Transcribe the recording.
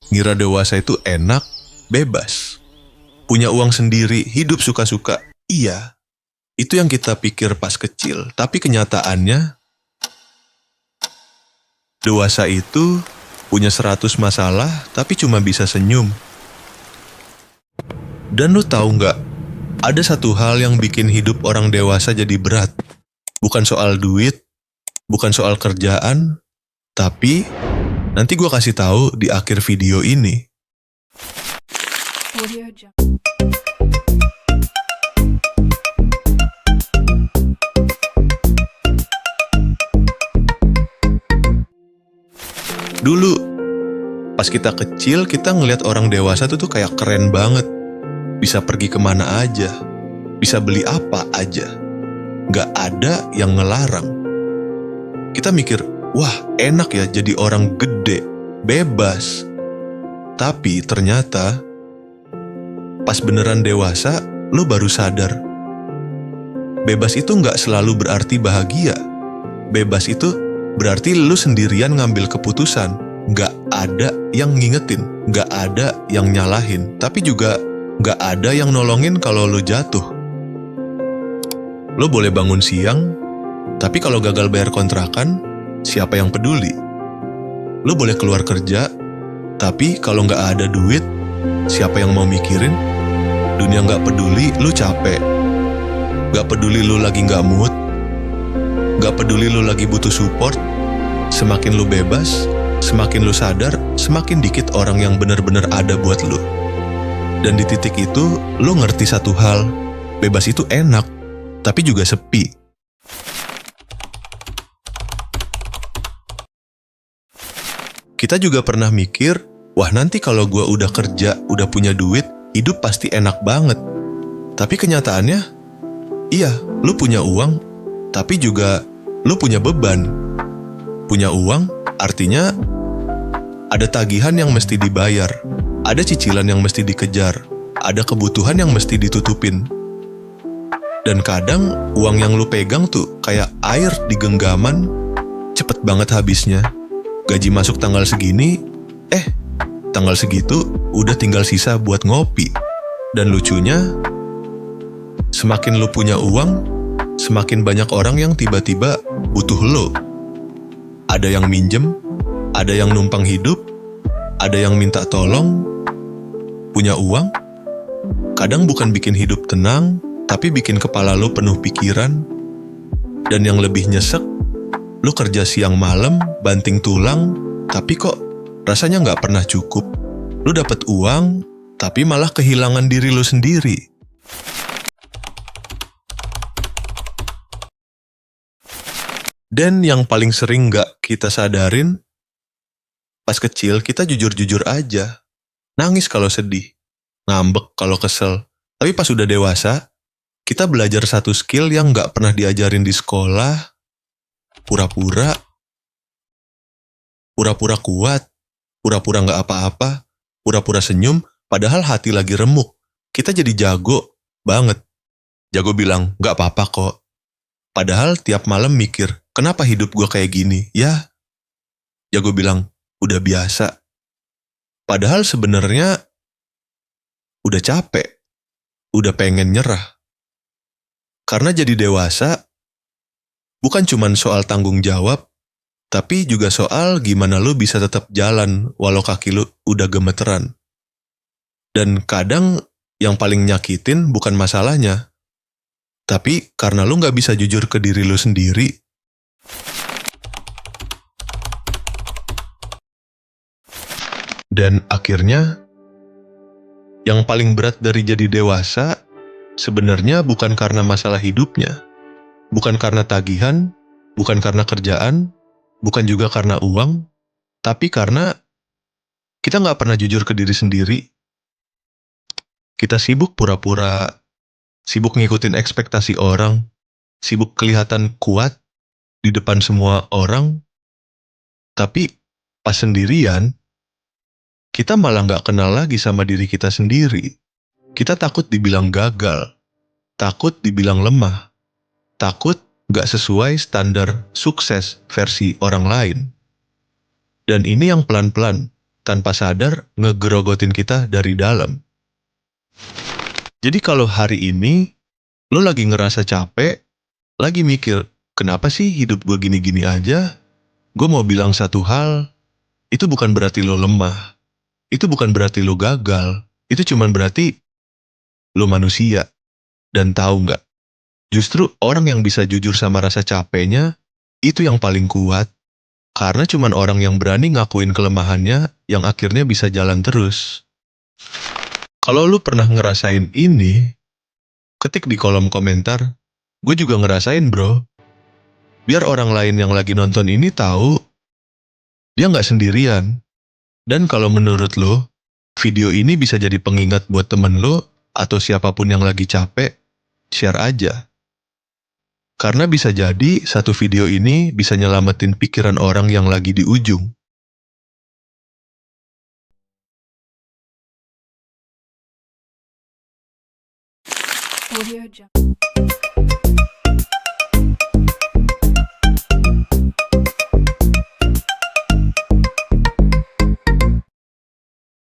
Ngira dewasa itu enak, bebas. Punya uang sendiri, hidup suka-suka. Iya, itu yang kita pikir pas kecil. Tapi kenyataannya, dewasa itu punya 100 masalah, tapi cuma bisa senyum. Dan lu tahu nggak, ada satu hal yang bikin hidup orang dewasa jadi berat. Bukan soal duit, bukan soal kerjaan, tapi nanti gue kasih tahu di akhir video ini. Dulu, pas kita kecil, kita ngeliat orang dewasa tuh kayak keren banget. Bisa pergi kemana aja, bisa beli apa aja. Gak ada yang ngelarang. Kita mikir, wah enak ya jadi orang gede, bebas. Tapi ternyata, pas beneran dewasa, lo baru sadar. Bebas itu gak selalu berarti bahagia. Bebas itu berarti lo sendirian ngambil keputusan. Gak ada yang ngingetin, gak ada yang nyalahin, tapi juga gak ada yang nolongin kalau lo jatuh. Lo boleh bangun siang, tapi kalau gagal bayar kontrakan, siapa yang peduli? Lo boleh keluar kerja, tapi kalau gak ada duit, siapa yang mau mikirin? Dunia gak peduli, lo capek. Gak peduli lo lagi gak mood. Gak peduli lo lagi butuh support. Semakin lo bebas, semakin lo sadar, semakin dikit orang yang benar-benar ada buat lo. Dan di titik itu, lo ngerti satu hal, bebas itu enak, tapi juga sepi. Kita juga pernah mikir, wah nanti kalau gue udah kerja, udah punya duit, hidup pasti enak banget. Tapi kenyataannya, iya, lo punya uang, tapi juga lo punya beban. Punya uang, artinya ada tagihan yang mesti dibayar. Ada cicilan yang mesti dikejar, ada kebutuhan yang mesti ditutupin. Dan kadang uang yang lu pegang tuh kayak air di genggaman, cepet banget habisnya. Gaji masuk tanggal segini, tanggal segitu udah tinggal sisa buat ngopi. Dan lucunya, semakin lu punya uang, semakin banyak orang yang tiba-tiba butuh lo. Ada yang minjem, ada yang numpang hidup, ada yang minta tolong. Punya uang, kadang bukan bikin hidup tenang, tapi bikin kepala lo penuh pikiran. Dan yang lebih nyesek, lo kerja siang malam, banting tulang, tapi kok rasanya nggak pernah cukup. Lo dapet uang, tapi malah kehilangan diri lo sendiri. Dan yang paling sering nggak kita sadarin, pas kecil kita jujur-jujur aja. Nangis kalau sedih, ngambek kalau kesel. Tapi pas udah dewasa, kita belajar satu skill yang gak pernah diajarin di sekolah. Pura-pura kuat, pura-pura gak apa-apa, pura-pura senyum, padahal hati lagi remuk. Kita jadi jago banget. Jago bilang, gak apa-apa kok. Padahal tiap malam mikir, kenapa hidup gue kayak gini? Ya, jago bilang, udah biasa. Padahal sebenarnya udah capek, udah pengen nyerah. Karena jadi dewasa bukan cuma soal tanggung jawab, tapi juga soal gimana lo bisa tetap jalan walau kaki lo udah gemeteran. Dan kadang yang paling nyakitin bukan masalahnya, tapi karena lo gak bisa jujur ke diri lo sendiri. Dan akhirnya, yang paling berat dari jadi dewasa sebenarnya bukan karena masalah hidupnya, bukan karena tagihan, bukan karena kerjaan, bukan juga karena uang, tapi karena kita nggak pernah jujur ke diri sendiri. Kita sibuk pura-pura, sibuk ngikutin ekspektasi orang, sibuk kelihatan kuat di depan semua orang, tapi pas sendirian, kita malah nggak kenal lagi sama diri kita sendiri. Kita takut dibilang gagal, takut dibilang lemah, takut nggak sesuai standar sukses versi orang lain. Dan ini yang pelan-pelan, tanpa sadar ngegerogotin kita dari dalam. Jadi kalau hari ini lo lagi ngerasa capek, lagi mikir, kenapa sih hidup gue gini-gini aja? Gue mau bilang satu hal, itu bukan berarti lo lemah. Itu bukan berarti lo gagal. Itu cuman berarti lo manusia. Dan tahu nggak? Justru orang yang bisa jujur sama rasa capeknya, itu yang paling kuat. Karena cuman orang yang berani ngakuin kelemahannya yang akhirnya bisa jalan terus. Kalau lu pernah ngerasain ini, ketik di kolom komentar. Gue juga ngerasain bro. Biar orang lain yang lagi nonton ini tahu, dia nggak sendirian. Dan kalau menurut lo, video ini bisa jadi pengingat buat temen lo atau siapapun yang lagi capek, share aja. Karena bisa jadi satu video ini bisa nyelamatin pikiran orang yang lagi di ujung. Audio Jungle.